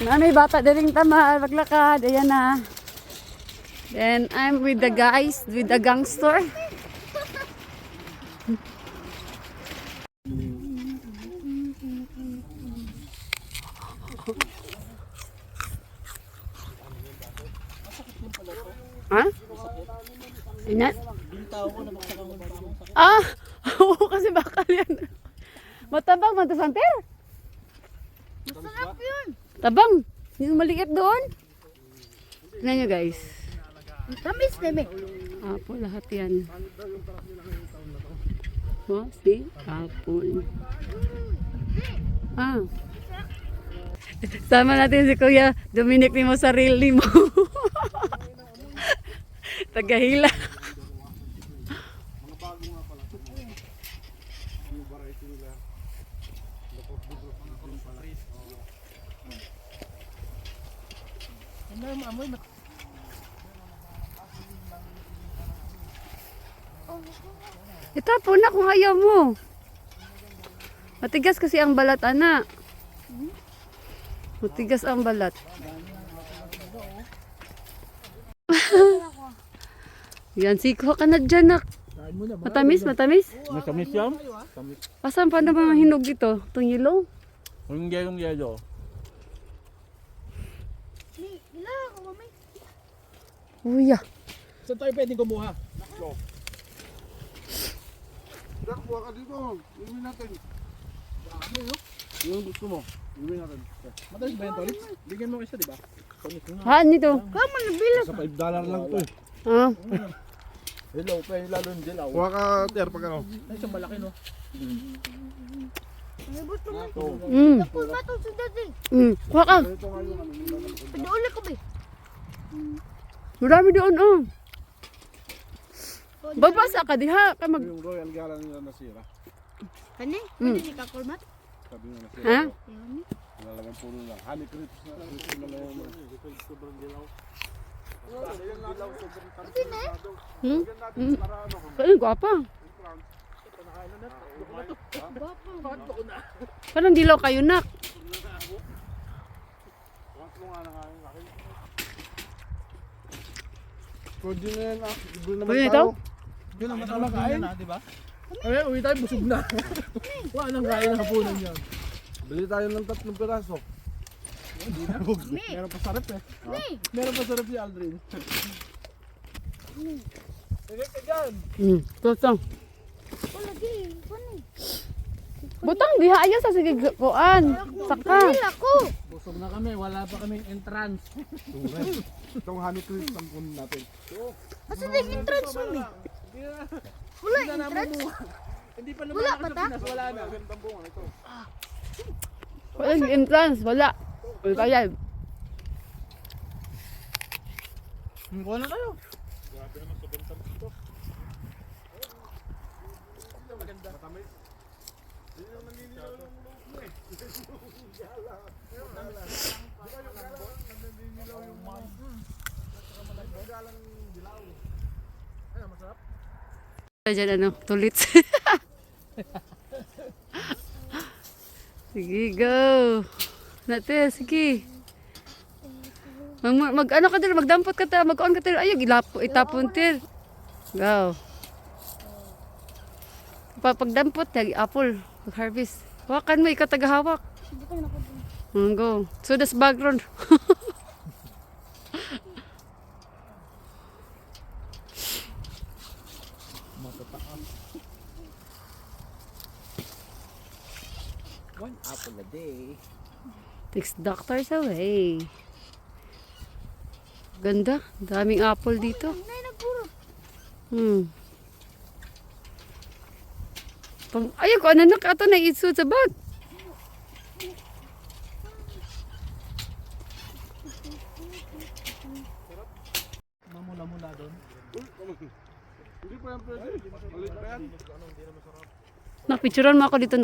May bata daling tama, maglakad. Ayan na. Then I'm with the guys, with the gangster. Ha? Inat? Ah! Oo, kasi bakal yan. Matabang, matasanter. Masarap yun. Tabang. Yung maliit doon. Tignan nyo guys. Tamis na may. Apple, lahat yan. Oh, see? Apple. Ah. Sama natin si Kuya Dominic ni mo sarili mo. Tagahila. Itapon na kung ayaw mo. Matigas kasi ang balat, anak. Matigas ang balat. Yan, siko ka na dyan, nak. Matamis, matamis. Matamis yan? Pasan pa naman ang hinog dito? Itong yellow? Yung yelo. Ila ako mamay. Uya. Saan tayo pwedeng kumuha? Kuha ka dito. Inumin natin. Yung gusto mo. Inumin natin. Matamis ba yan, Tony? Bigyan mo isa, di ba? Haan nito. Kamo nabilang. Sa $5 lang to eh. Ah. Dilaw pa yung lalo yung dilaw. Kuha ka, Ter, pag ano. Ay, isang malaki, no? Nabot naman. Mm. Tapos matong sa dati. Mm. Kuha ka. Ito nga yung ano. Padauli ko ba? Marami doon, oh. Babasa ka diha. Ka mag... Yung Royal Gala nila nasira. Kani? Mm. Kani ni kakulmat? Sabi nga nasira. Ha? Yun. Nalalaman puno lang. Honey crips na. Crips na lang. Sobrang dilaw. Kasi na eh. Hmm? Hmm. Kaya guwapa. Parang dilaw kayo, nak. Pwede na yan ah. Libre naman Pwede ito? tayo. Yun ang masarap kain na, di ba? Ay, uwi tayo, busog na. Wala nang kain ng hapunan yan. Bili tayo ng 3 piraso. Hindi na. Meron pa sarap eh. Meron pa sarap si Aldrin. Sige ka dyan. Hmm. Tutong. Wala di. Kani? Butang diha ayan sa sige kuan. Saka. Wala ko. Busog na kami, wala pa kaming entrance. Itong honey crips ang puno natin. Kasi na entrance mo eh. Wala entrance. Hindi pa Wala pa ta? wala na. Walang entrance, wala. Wala kaya. Kuha na tayo. Diyan ano, tulit. Sige, go. Nate, sige. Mag ano ka din, magdampot ka ta, mag-on ka din. Ayog, itapon tin. Go. Pagdampot, apple, mag-harvest. Hawakan mo, ikaw tagahawak. Go. So, das background. One apple a day. Takes doctors away. Ganda, daming apple dito. Nay nagpuro. Hmm. Ayaw ko, ano na ato na itso sa bag. Mamula-mula doon. Hindi pa yan pwede. Malit pa yan. Nakpicturean mo ako dito.